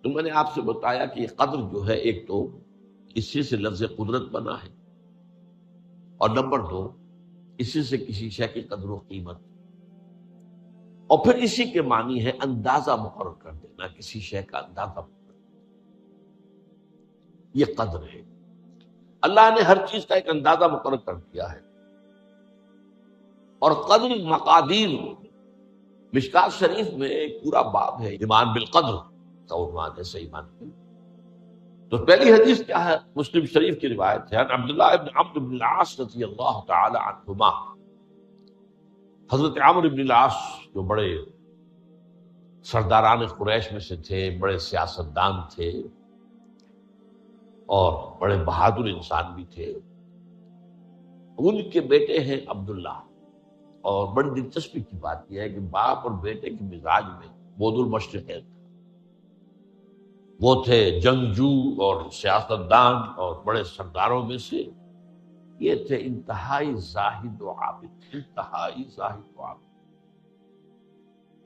تو میں نے آپ سے بتایا کہ یہ قدر جو ہے، ایک تو اسی سے لفظ قدرت بنا ہے، اور نمبر دو اسی سے کسی شے کی قدر و قیمت، اور پھر اسی کے معنی ہے اندازہ مقرر کر دینا، کسی شے کا اندازہ مقرر، یہ قدر ہے۔ اللہ نے ہر چیز کا ایک اندازہ مقرر کر دیا ہے، اور قدر مقادیر، مشکات شریف میں ایک پورا باب ہے ایمان بالقدر کا عنوان ہے، صحیح معنی۔ تو پہلی حدیث کیا ہے؟ مسلم شریف کی روایت ہے، عن عبداللہ ابن عمرو بن العاص رضی اللہ تعالی عنہما۔ حضرت عمرو بن العاص جو بڑے سرداران قریش میں سے تھے، بڑے سیاستدان تھے اور بڑے بہادر انسان بھی تھے، ان کے بیٹے ہیں عبداللہ۔ اور بڑی دلچسپی کی بات یہ ہے کہ باپ اور بیٹے کے مزاج میں بود المشرقین تھا۔ وہ تھے جنگجو اور سیاستدان اور بڑے سرداروں میں سے، یہ تھے انتہائی زاہد و عابد، انتہائی زاہد و عابد۔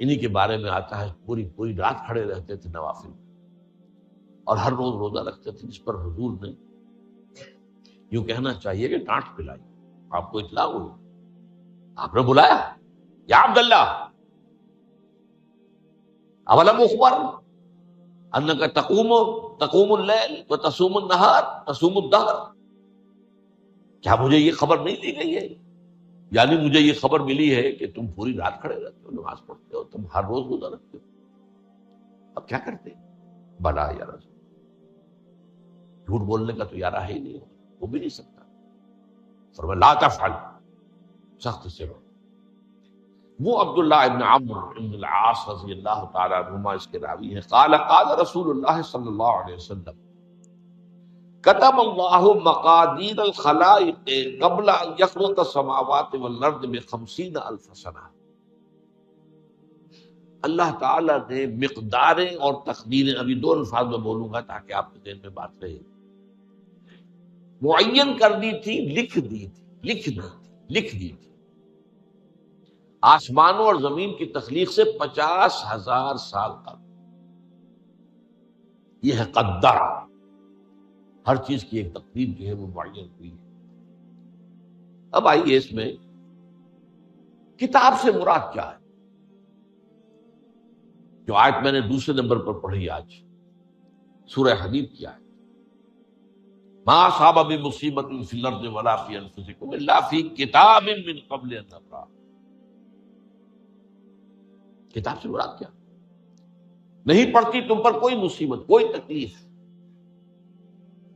انہی کے بارے میں آتا ہے پوری رات کھڑے رہتے تھے نوافل، اور ہر روز روزہ رکھتے تھے، جس پر حضور نے یوں کہنا چاہیے کہ ڈانٹ پلائی۔ آپ کو اطلاع ہوئی، آپ نے بلایا، یا عبداللہ اولم اخبر انک تقوم اللیل و تصوم النہار تصوم الدہر، کیا مجھے یہ خبر نہیں دی گئی ہے؟ یعنی مجھے یہ خبر ملی ہے کہ تم پوری رات کھڑے رہتے ہو، نماز پڑھتے ہو، تم ہر روز روزہ رکھتے ہو، اب کیا کرتے؟ بلا یا رسول، جھوٹ بولنے کا تو یارہ ہی نہیں ہوگا، وہ بھی نہیں سکتا۔ فرمایا لا تفعل، سخت سے رو۔ وہ عبداللہ ابن عمرو ابن العاص رضی اللہ تعالیٰ عنہما اس کے راوی ہیں، قال قال رسول اللہ صلی اللہ علیہ وسلم کتب اللہ مقادیر الخلائق قبل ان یخلق السماوات والارض ب50,000 سنہ۔ اللہ تعالیٰ نے مقداریں اور تقدیریں، ابھی دو الفاظ میں بولوں گا تاکہ آپ کے ذہن میں بات رہے، معین کر دی تھی، لکھ دی تھی آسمانوں اور زمین کی تخلیق سے 50,000 سال تک۔ یہ ہے قدر، ہر چیز کی ایک تقدیر جو ہے وہ معین ہوئی ہے۔ اب آئیے اس میں کتاب سے مراد کیا ہے؟ جو آیت میں نے دوسرے نمبر پر پڑھی آج، سورہ حدید کی آیت، ما اصاب من مصیبت فی الارض ولا فی انفسکم الا فی کتاب من قبل ان نبرأ۔ کتاب سے مراد کیا؟ نہیں پڑتی تم پر کوئی مصیبت، کوئی تکلیف،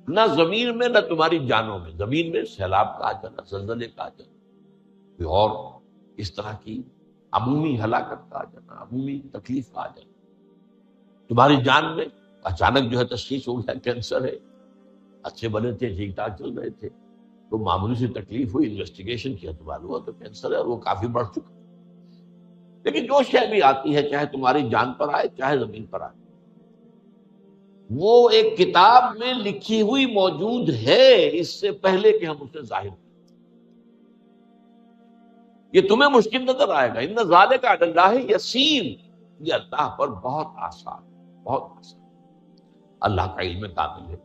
نہ زمین میں نہ تمہاری جانوں میں۔ زمین میں سیلاب کا آ جانا، زلزلے کا آ جانا، کوئی اور اس طرح کی عمومی ہلاکت کا آ جانا، عمومی تکلیف کا آ جانا۔ تمہاری جان میں اچانک جو ہے تشخیص ہو گیا کینسر ہے، اچھے بنے تھے، ٹھیک ٹھاک چل رہے تھے، تو معمولی سی تکلیف ہوئی، انویسٹیگیشن کیا تو معلوم ہوا تو کینسر ہے، اور وہ کافی بڑھ چکا۔ لیکن جو شے بھی آتی ہے، چاہے تمہاری جان پر آئے چاہے زمین پر آئے، وہ ایک کتاب میں لکھی ہوئی موجود ہے، اس سے پہلے کہ ہم اسے ظاہر کریں۔ یہ تمہیں مشکل نظر آئے گا، ان ذالک علی اللہ یسیر، یہ اللہ پر بہت آسان، بہت آسان۔ اللہ کا علم کامل ہے۔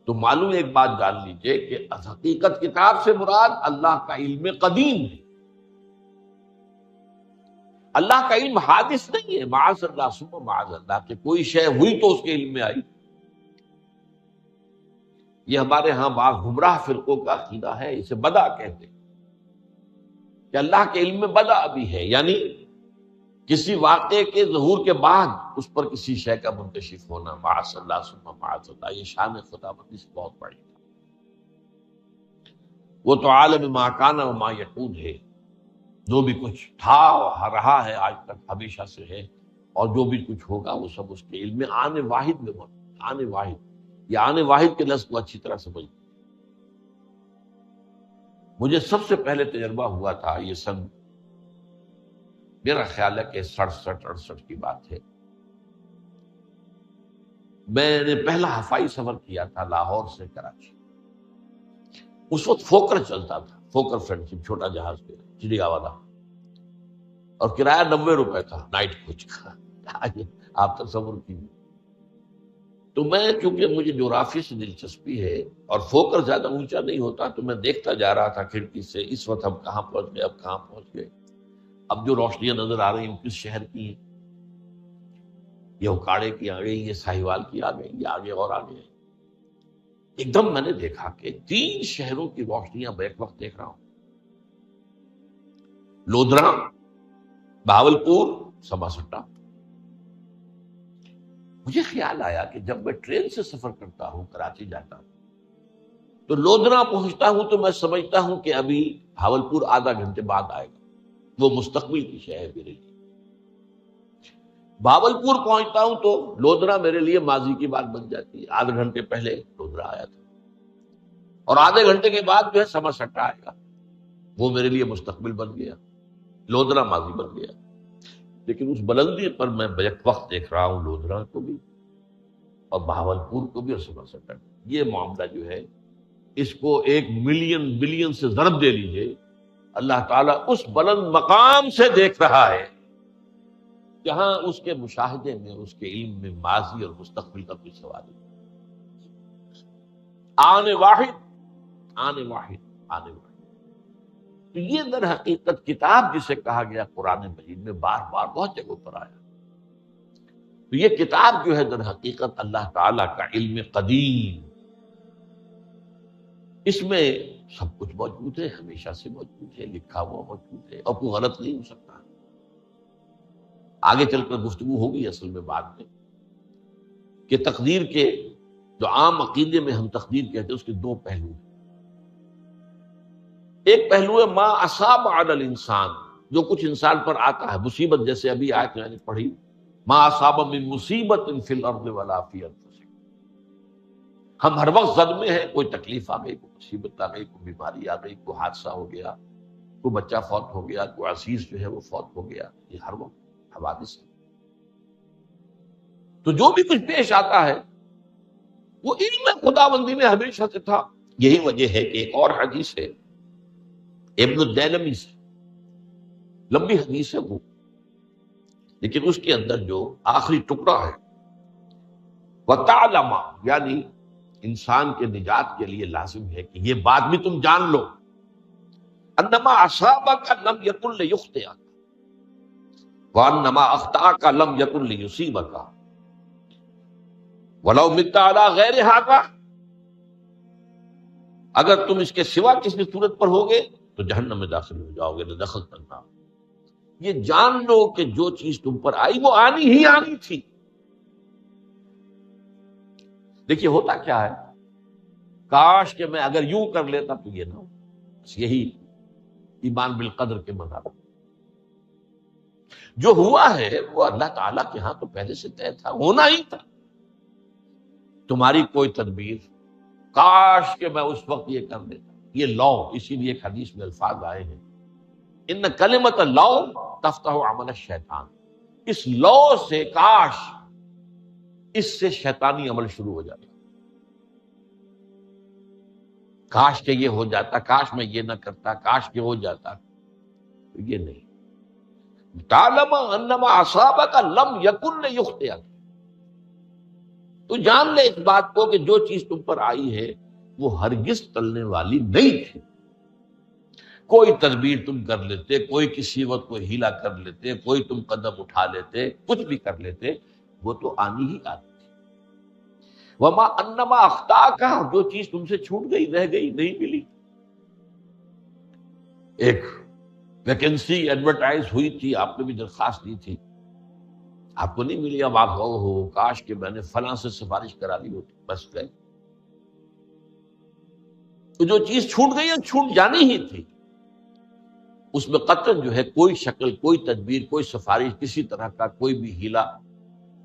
تو معلوم ایک بات جان لیجئے کہ حقیقت کتاب سے مراد اللہ کا علم قدیم ہے۔ اللہ کا علم حادث نہیں ہے، معاذ اللہ ثم معاذ اللہ، کہ کوئی شے ہوئی تو اس کے علم میں آئی۔ یہ ہمارے ہاں بعض گمراہ فرقوں کا عقیدہ ہے، اسے بدع کہتے ہیں، کہ اللہ کے علم میں بدع بھی ہے، یعنی کسی واقعے کے ظہور کے بعد اس پر کسی شے کا منکشف ہونا، معاذ اللہ ثم معاذ اللہ۔ یہ شان خداوندی سے بہت بڑی ہے۔ وہ تو عالم ما کان و ما یکون ہے، جو بھی کچھ تھا اور رہا ہے آج تک، ہمیشہ سے ہے، اور جو بھی کچھ ہوگا وہ سب اس کے علم میں آن واحد میں موجود۔ آن واحد، یہ آن واحد کے لفظ کو اچھی طرح سمجھ۔ مجھے سب سے پہلے تجربہ ہوا تھا، یہ سن میرا خیال ہے کہ 67-68 کی بات ہے، میں نے پہلا ہفائی سفر کیا تھا لاہور سے کراچی۔ اس وقت فوکر چلتا تھا، فوکر فرینڈشپ، چھوٹا جہاز پہ، چڑیا والا، اور کرایہ 90 روپے تھا نائٹ کوچ کا۔ آپ تصور کیجیے. تو میں چونکہ مجھے جغرافی سے دلچسپی ہے اور فوکس زیادہ اونچا نہیں ہوتا، تو میں دیکھتا جا رہا تھا کھڑکی سے اس وقت ہم کہاں پہنچ گئے، اب کہاں پہنچ گئے. اب جو روشنیاں نظر آ رہی ہیں کس شہر کی ہیں؟ یہ اکاڑے کی آ گئی، یہ ساہیوال کی آ گئی، یہ آگے اور آگے. ایک دم میں نے دیکھا کہ 3 شہروں کی روشنیاں بیک وقت دیکھ رہا ہوں. لودھرا، بہاولپور، سماسٹا. مجھے خیال آیا کہ جب میں ٹرین سے سفر کرتا ہوں، کراچی جاتا ہوں، تو لودھرا پہنچتا ہوں تو میں سمجھتا ہوں کہ ابھی بہاولپور آدھا گھنٹے بعد آئے گا. وہ مستقبل کی شہر ہے میرے لیے. بہاولپور پہنچتا ہوں تو لودھرا میرے لیے ماضی کی بات بن جاتی ہے. آدھے گھنٹے پہلے لودھرا آیا تھا، اور آدھے گھنٹے کے بعد جو ہے سماسٹا آئے گا. وہ میرے لیے مستقبل بن گیا، لودھرا ماضی بن گیا. لیکن اس بلندی پر میں بیک وقت دیکھ رہا ہوں لودھرا کو بھی اور بہاولپور کو بھی اور سماسٹا کو. یہ معاملہ جو ہے اس کو 1 ملین بلین سے ضرب دے لیجئے. اللہ تعالیٰ اس بلند مقام سے دیکھ رہا ہے جہاں اس کے مشاہدے میں، اس کے علم میں ماضی اور مستقبل کا کوئی سوال نہیں. آنے واحد، آنے واحد، آنے واحد. تو یہ در حقیقت کتاب جسے کہا گیا قرآن مجید میں بار بار بہت جگہوں پر آیا. تو یہ کتاب جو ہے در حقیقت اللہ تعالیٰ کا علم قدیم، اس میں سب کچھ موجود ہے، ہمیشہ سے موجود ہے، لکھا ہوا موجود ہے، اور کوئی غلط نہیں ہو سکتا. آگے چل کر گفتگو ہوگی اصل میں بعد میں کہ تقدیر کے جو عام عقیدے میں ہم تقدیر کہتے ہیں اس کے 2 پہلو ہیں. ایک پہلو ہے ما اصاب علی الانسان، جو کچھ انسان پر آتا ہے مصیبت، جیسے ابھی آیت میں نے پڑھی ما اصاب من مصیبت فی الارض ولا فی انفسکم. ہم ہر وقت صدمے ہیں، کوئی تکلیف آ گئی، کوئی مصیبت آ گئی، کوئی بیماری آ گئی، کوئی حادثہ ہو گیا، کوئی بچہ فوت ہو گیا، کوئی عزیز جو ہے وہ فوت ہو گیا. یہ ہر وقت حوادث ہے. تو جو بھی کچھ پیش آتا ہے وہ علم خداوندی میں ہمیشہ سے تھا. یہی وجہ ہے کہ ایک اور حدیث ہے ابن الدیلمی سے، لمبی حدیث ہے وہ، لیکن اس کے اندر جو آخری ٹکڑا ہے وَتَعْلَمَ، یعنی انسان کے نجات کے لیے لازم ہے کہ یہ بات بھی تم جان لو انما اصابک لم یکن لیخطئک وانما اخطاک لم یکن لیصیبک ولو مت علی غیر ھذا. اگر تم اس کے سوا کسی صورت پر ہوگے تو جہنم میں داخل ہو جاؤ گے، دخلت النار. یہ جان لو کہ جو چیز تم پر آئی وہ آنی ہی آنی تھی. دیکھیے ہوتا کیا ہے، کاش کہ میں اگر یوں کر لیتا تو یہ نہ ہو. بس یہی ایمان بالقدر کے مذہب. جو ہوا ہے وہ اللہ تعالیٰ کے ہاں تو پہلے سے طے تھا، ہونا ہی تھا. تمہاری کوئی تدبیر، کاش کہ میں اس وقت یہ کر لیتا. یہ لو، اسی لیے ایک حدیث میں الفاظ آئے ہیں ان کلمۃ لو تفتح عمل الشیطان. اس لو سے، کاش، اس سے شیطانی عمل شروع ہو جاتا. کاش کہ یہ ہو جاتا، کاش میں یہ نہ کرتا، کاش کہ ہو جاتا. تو یہ نہیں. تعلم انما اصابک لم یکن لیخطئک. تو جان لے اس بات کو کہ جو چیز تم پر آئی ہے وہ ہرگز ٹلنے والی نہیں تھی. کوئی تدبیر تم کر لیتے، کوئی کسی وقت کوئی ہیلا کر لیتے، کوئی تم قدم اٹھا لیتے، کچھ بھی کر لیتے، وہ تو آنی ہی آنی تھی. وما انما اخطاک، جو چیز تم سے چھوٹ گئی، رہ گئی، نہیں ملی. ایک ویکنسی ایڈورٹائز ہوئی تھی، آپ نے بھی درخواست دی تھی، آپ کو نہیں ملی. اب آپ ہو کاش کہ میں نے فلاں سے سفارش کرا دی ہوتی. بس گئے. تو جو چیز چھوٹ گئی ہے چھوٹ جانی ہی تھی. اس میں قطعاً جو ہے کوئی شکل، کوئی تدبیر، کوئی سفارش، کسی طرح کا کوئی بھی ہیلا،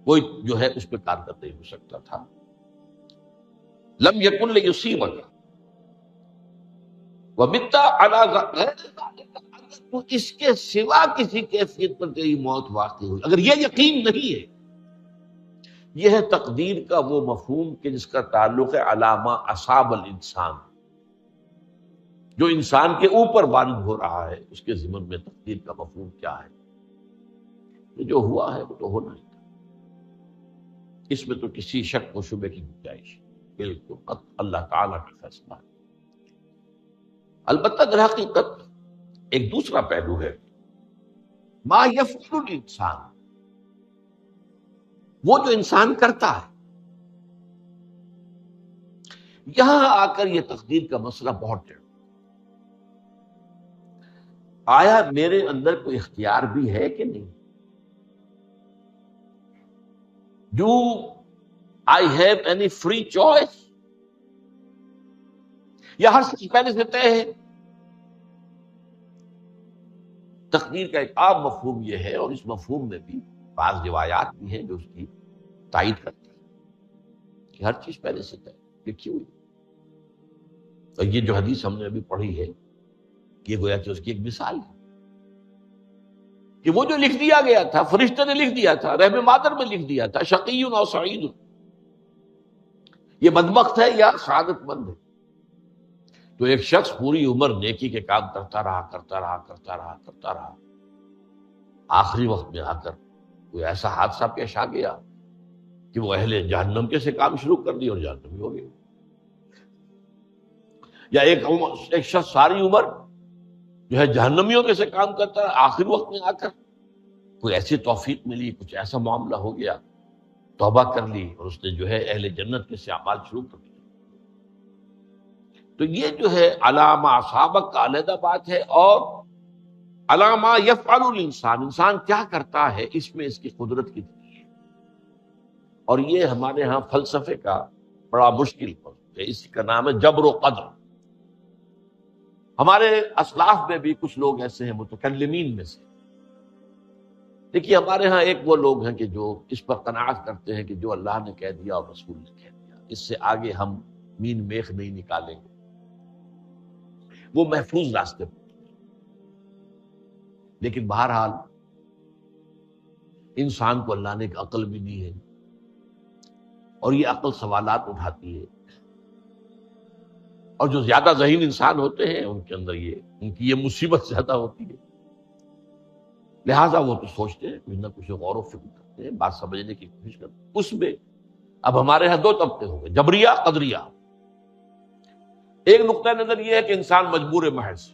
کوئی جو ہے اس پہ کارگر نہیں ہو سکتا تھا. لم یکن لیصیبک ومت علی غیر ذلک. اگر تو اس کے سوا کسی کیفیت پر تیری موت واقع ہوئی، اگر یہ یقین نہیں ہے، یہ ہے تقدیر کا وہ مفہوم کہ جس کا تعلق ہے علامہ اصاب الانسان. جو انسان کے اوپر وارد ہو رہا ہے اس کے ضمن میں تقدیر کا مفہوم کیا ہے. جو ہوا ہے وہ تو ہونا ہی تھا. اس میں تو کسی شک و شبے کی گنجائش بالکل اللہ تعالیٰ کا فیصلہ ہے۔ البتہ در حقیقت ایک دوسرا پہلو ہے، ما یفعل الانسان، وہ جو انسان کرتا ہے۔ یہاں آ کر یہ تقدیر کا مسئلہ بہت ٹیڑھا، آیا میرے اندر کوئی اختیار بھی ہے کہ نہیں؟ Do I have any free choice؟ یا ہر چیز پہلے سے طے ہے؟ تقدیر کا ایک عام مفہوم یہ ہے، اور اس مفہوم میں بھی بعض روایات بھی ہیں جو اس کی تائید کرتی ہیں کہ ہر چیز پہلے سے طے لکھی ہوئی۔ اور یہ جو حدیث ہم نے ابھی پڑھی ہے، یہ گویا کہ اس کی ایک مثال ہے کہ وہ جو لکھ دیا گیا تھا، فرشتے نے لکھ دیا تھا، رحم مادر میں لکھ دیا تھا، شقی او سعید، یہ بدبخت ہے یا سعادت مند ہے۔ تو ایک شخص پوری عمر نیکی کے کام کرتا رہا، آخری وقت میں آ کر کوئی ایسا حادثہ پیش آ گیا کہ وہ اہل جہنم کے سے کام شروع کر دی اور جہنمی ہو گئے۔ یا ایک شخص ساری عمر جو ہے جہنمیوں کے سے کام کرتا ہے، آخری وقت میں آ کر کوئی ایسی توفیق ملی، کچھ ایسا معاملہ ہو گیا، توبہ کر لی اور اس نے جو ہے اہل جنت کے سے اعمال شروع کر دیے۔ تو یہ جو ہے علامہ اصابک کا علیحدہ بات ہے، اور علامہ یفعل الانسان، انسان کیا کرتا ہے، اس میں اس کی قدرت کی ہے۔ اور یہ ہمارے ہاں فلسفے کا بڑا مشکل موضوع ہے، اس کا نام ہے جبر و قدر۔ ہمارے اسلاف میں بھی کچھ لوگ ایسے ہیں متکلمین میں سے، دیکھیے ہمارے ہاں ایک وہ لوگ ہیں کہ جو اس پر قناعت کرتے ہیں کہ جو اللہ نے کہہ دیا اور رسول نے کہہ دیا، اس سے آگے ہم مین میخ نہیں نکالیں گے، وہ محفوظ راستے پر۔ لیکن بہرحال انسان کو اللہ نے ایک عقل بھی دی ہے، اور یہ عقل سوالات اٹھاتی ہے، اور جو زیادہ ذہین انسان ہوتے ہیں ان کے اندر ان کی یہ مصیبت زیادہ ہوتی ہے، لہٰذا وہ تو سوچتے ہیں، کچھ نہ کچھ غور و فکر کرتے ہیں، بات سمجھنے کی کوشش کرتے ہیں۔ اس میں اب ہمارے ہاں دو طبقے ہو گئے، جبریہ قدریہ۔ ایک نقطہ نظر یہ ہے کہ انسان مجبور محض،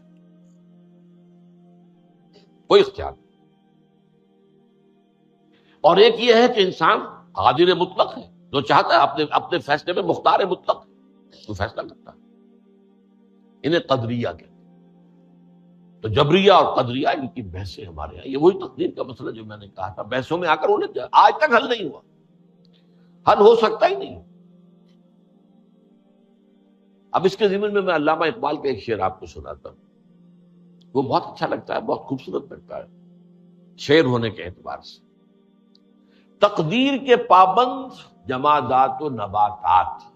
کوئی اختیار نہیں، اور ایک یہ ہے کہ انسان قادر مطلق ہے، جو چاہتا ہے اپنے فیصلے میں مختار مطلق ہے، تو فیصلہ کرتا ہے۔ انہیں قدریہ کہتے ہیں۔ تو جبریہ اور قدریہ ان کی بحثیں ہمارے یہاں، یہ وہی تقدیر کا مسئلہ جو میں نے کہا تھا، بحثوں میں آ کر الجھ جائے، آج تک حل نہیں ہوا، حل ہو سکتا ہی نہیں۔ اب اس کے ضمن میں علامہ اقبال کا ایک شعر آپ کو سناتا ہوں، وہ بہت اچھا لگتا ہے، بہت خوبصورت لگتا ہے شعر ہونے کے اعتبار سے۔ تقدیر کے پابند جمادات و نباتات،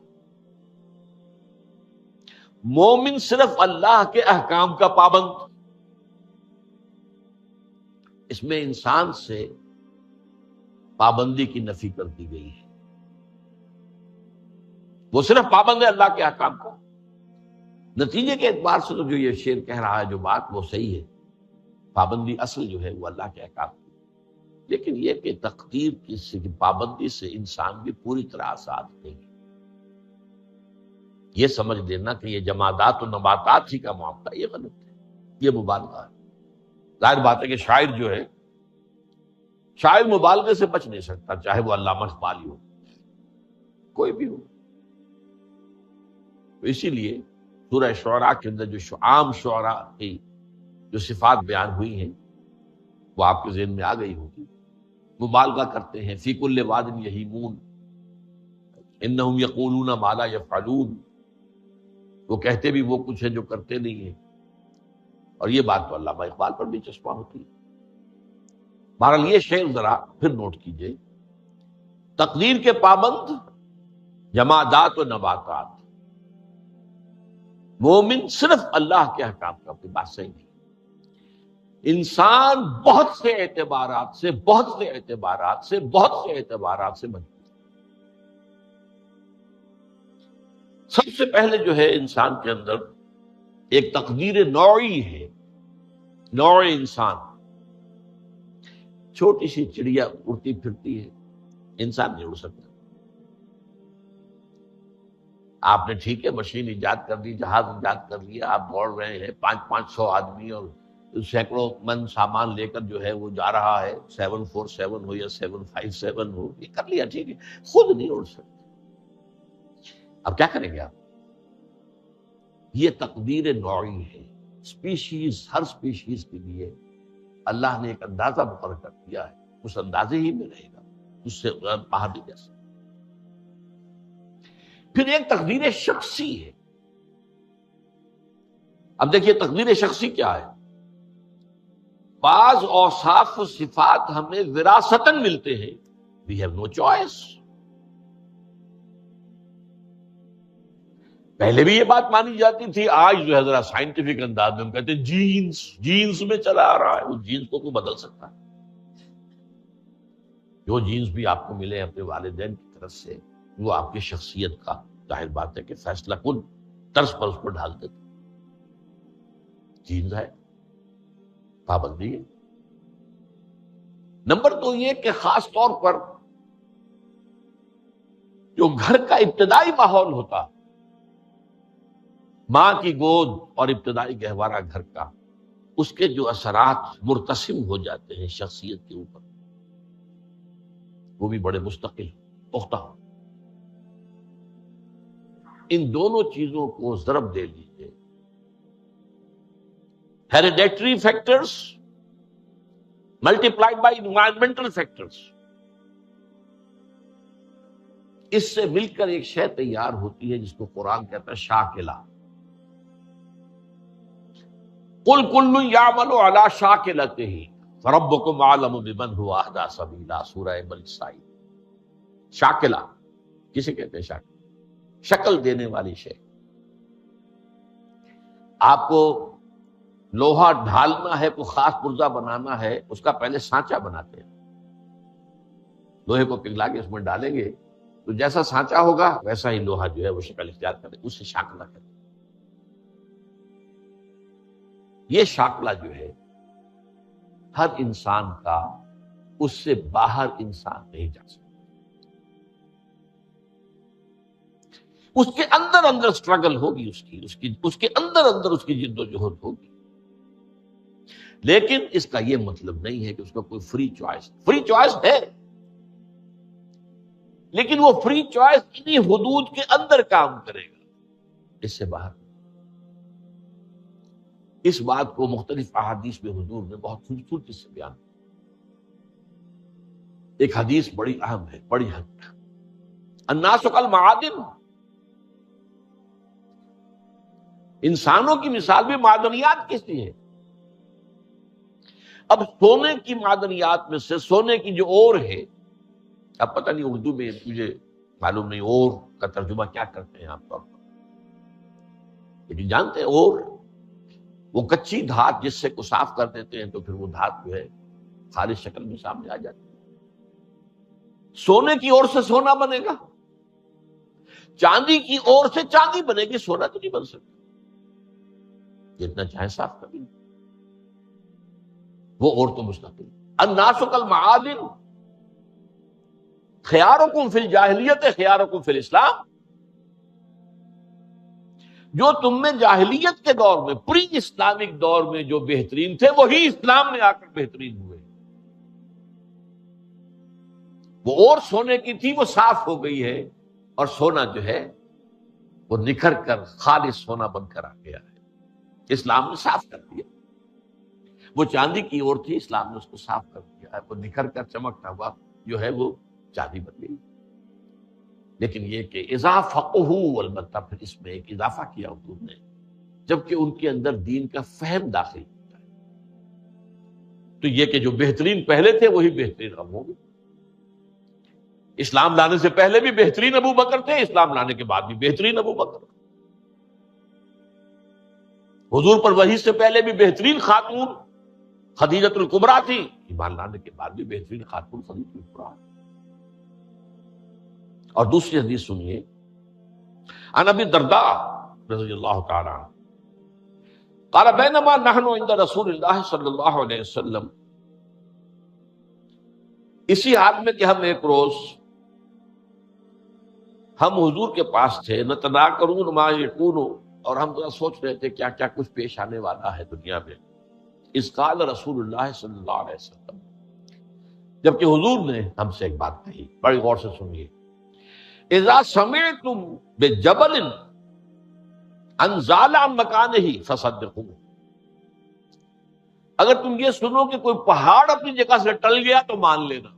مومن صرف اللہ کے احکام کا پابند۔ اس میں انسان سے پابندی کی نفی کر دی گئی ہے، وہ صرف پابند ہے اللہ کے احکام کا۔ نتیجے کے اعتبار سے تو جو یہ شعر کہہ رہا ہے، جو بات وہ صحیح ہے، پابندی اصل جو ہے وہ اللہ کے احکام کی، لیکن یہ کہ تقدیر کی پابندی سے انسان بھی پوری طرح آزاد نہیں ہے۔ یہ سمجھ لینا کہ یہ جمادات و نباتات ہی کا معاملہ، یہ غلط ہے، یہ مبالغہ ہے۔ ظاہر بات ہے کہ شاعر جو ہے، شاعر مبالغے سے بچ نہیں سکتا، چاہے وہ علامہ اقبالی ہو، کوئی بھی ہو۔ تو اسی لیے سورہ شعراء کے اندر جو عام شعراء کی جو صفات بیان ہوئی ہیں وہ آپ کے ذہن میں آ گئی ہوگی۔ مبالغہ کرتے ہیں، فی کل واد یہیمون، انہم یقولون ما لا یفعلون، وہ کہتے بھی وہ کچھ ہے جو کرتے نہیں ہیں، اور یہ بات تو علامہ اقبال پر بھی چسپاں ہوتی ہے۔ بہرحال یہ شعر ذرا پھر نوٹ کیجئے، تقدیر کے پابند جمادات و نباتات، مومن صرف اللہ کے احکام کا، اپنی بات صحیح نہیں۔ انسان بہت سے اعتبارات سے مجبور۔ سب سے پہلے جو ہے انسان کے اندر ایک تقدیر نوعی ہے، نوع انسان۔ چھوٹی سی چڑیا اڑتی پھرتی ہے، انسان نہیں اڑ سکتا، آپ نے ٹھیک ہے مشین ایجاد کر دی، جہاز ایجاد کر لیا، آپ دوڑ رہے ہیں 500 آدمی اور سینکڑوں من سامان لے کر جو ہے وہ جا رہا ہے، 747 ہو یا 757 ہو، یہ کر لیا ٹھیک ہے، خود نہیں اڑ سکتے، اب کیا کریں گے آپ؟ یہ تقدیر نوعی ہے، سپیشیز، ہر سپیشیز کے لیے اللہ نے ایک اندازہ مقرر کر دیا ہے، اس اندازے ہی میں رہے گا، اس سے باہر نہیں جا سکتا۔ پھر ایک تقدیر شخصی ہے۔ اب دیکھیے تقدیر شخصی کیا ہے؟ بعض اوصاف و صفات ہمیں وراثتاً ملتے ہیں، we have no choice۔ پہلے بھی یہ بات مانی جاتی تھی، آج جو ہے ذرا سائنٹیفک انداز میں ہم کہتے ہیں جینز میں چلا آ رہا ہے، اس جینز کو کوئی بدل سکتا ہے؟ جو جینز بھی آپ کو ملے اپنے والدین کی طرف سے، وہ آپ کی شخصیت کا ظاہر بات ہے کہ فیصلہ کن طرز پر اس کو ڈھال دیتے، جینز ہے، پابندی ہے۔ نمبر 2 یہ کہ خاص طور پر جو گھر کا ابتدائی ماحول ہوتا، ماں کی گود اور ابتدائی گہوارہ گھر کا، اس کے جو اثرات مرتسم ہو جاتے ہیں شخصیت کے اوپر، وہ بھی بڑے مستقل پختہ ہو۔ ان دونوں چیزوں کو ضرب دے لیجیے، hereditary factors multiplied by environmental factors, اس سے مل کر ایک شے تیار ہوتی ہے جس کو قرآن کہتا ہے شاکلہ۔ قل کل یعمل علی شاکلتہ فربکم اعلم بمن هو اہدی سبیلا، سورہ بنی اسرائیل۔ شاکلہ کسے کہتے ہیں؟ شکل دینے والی شے۔ آپ کو لوہا ڈھالنا ہے، کوئی خاص پرزہ بنانا ہے، اس کا پہلے سانچہ بناتے ہیں، لوہے کو پگھلا کے اس میں ڈالیں گے تو جیسا سانچہ ہوگا ویسا ہی لوہا جو ہے وہ شکل اختیار کرے، اسے شاکلہ کہتے ہیں۔ یہ شاکلہ جو ہے ہر انسان کا، اس سے باہر انسان نہیں جا سکتا، اس کے اندر سٹرگل ہوگی، اس کے اندر اس کی جد و جہد ہوگی، لیکن اس کا یہ مطلب نہیں ہے کہ اس کا کوئی فری چوائس ہے، لیکن وہ فری چوائس انہی حدود کے اندر کام کرے گا، اس سے باہر۔ اس بات کو مختلف احادیث میں حضور نے بہت خوبصورتی سے بیان کیا۔ ایک حدیث بڑی اہم ہے، بڑی حد الناس کالمعادن، انسانوں کی مثال بھی معدنیات کی سی ہے۔ اب سونے کی معدنیات میں سے سونے کی جو اور ہے، اب پتہ نہیں اردو میں مجھے معلوم نہیں اور کا ترجمہ کیا کرتے ہیں عام طور پر، لیکن جانتے ہیں اور وہ کچی دھات جس سے کو صاف کر دیتے ہیں تو پھر وہ دھات جو ہے خالص شکل میں سامنے آ جاتی ہے۔ سونے کی اور سے سونا بنے گا، چاندی کی اور سے چاندی بنے گی، سونا تو نہیں بن سکتا، جتنا چاہے صاف کر لیں، وہ اور تو مستقل۔ الناس کالمعادن خیارکم فی الجاہلیت خیارکم فی الاسلام، جو تم میں جاہلیت کے دور میں، پری اسلامک دور میں جو بہترین تھے وہی اسلام میں آ کر بہترین ہوئے۔ وہ اور سونے کی تھی، وہ صاف ہو گئی ہے، اور سونا جو ہے وہ نکھر کر خالص سونا بن کر آ گیا ہے، اسلام نے صاف کر دیا۔ وہ چاندی کی اور تھی، اسلام نے اس کو صاف کر دیا ہے، وہ نکھر کر چمکتا ہوا جو ہے وہ چاندی بن گئی۔ لیکن یہ کہ اذا فقہوا، البتہ پھر اس میں ایک اضافہ کیا حضور نے، جبکہ ان کے اندر دین کا فہم داخل ہوتا ہے، تو یہ کہ جو بہترین پہلے تھے وہی بہترین اب ہوں گے۔ اسلام لانے سے پہلے بھی بہترین ابو بکر تھے، اسلام لانے کے بعد بھی بہترین ابو بکر۔ حضور پر وحی سے پہلے بھی بہترین خاتون خدیجۃ الکبریٰ تھی، ایمان لانے کے بعد بھی بہترین خاتون خدیجۃ الکبریٰ۔ اور دوسری حدیث سنیے، عن ابی الدرداء رضی اللہ تعالی عنہ قال بینما نحن عند رسول اللہ صلی اللہ علیہ وسلم، اسی حال میں کہ ہم ایک روز ہم حضور کے پاس تھے، نتناکرون ما یکون، اور ہم ذرا سوچ رہے تھے کیا کیا کچھ پیش آنے والا ہے دنیا میں۔ اذ قال رسول اللہ صلی اللہ علیہ وسلم، جبکہ حضور نے ہم سے ایک بات کہی، بڑی غور سے سنیے، اذا سمعتم بجبل انزال عن مکانہ فصدقوه، اگر تم یہ سنو کہ کوئی پہاڑ اپنی جگہ سے ٹل گیا تو مان لینا۔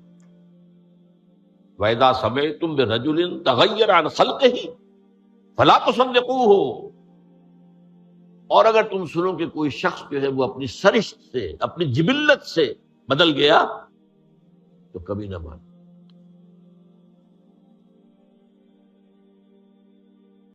وَإِذَا سَمِعْتُمْ بِرَجُلٍ تَغَيَّرَ عَنْ خَلْقِهِ فَلَا تُصَدِّقُوهُ، اور اگر تم سنو کہ کوئی شخص جو ہے وہ اپنی سرشت سے، اپنی جبلت سے بدل گیا تو کبھی نہ مانو۔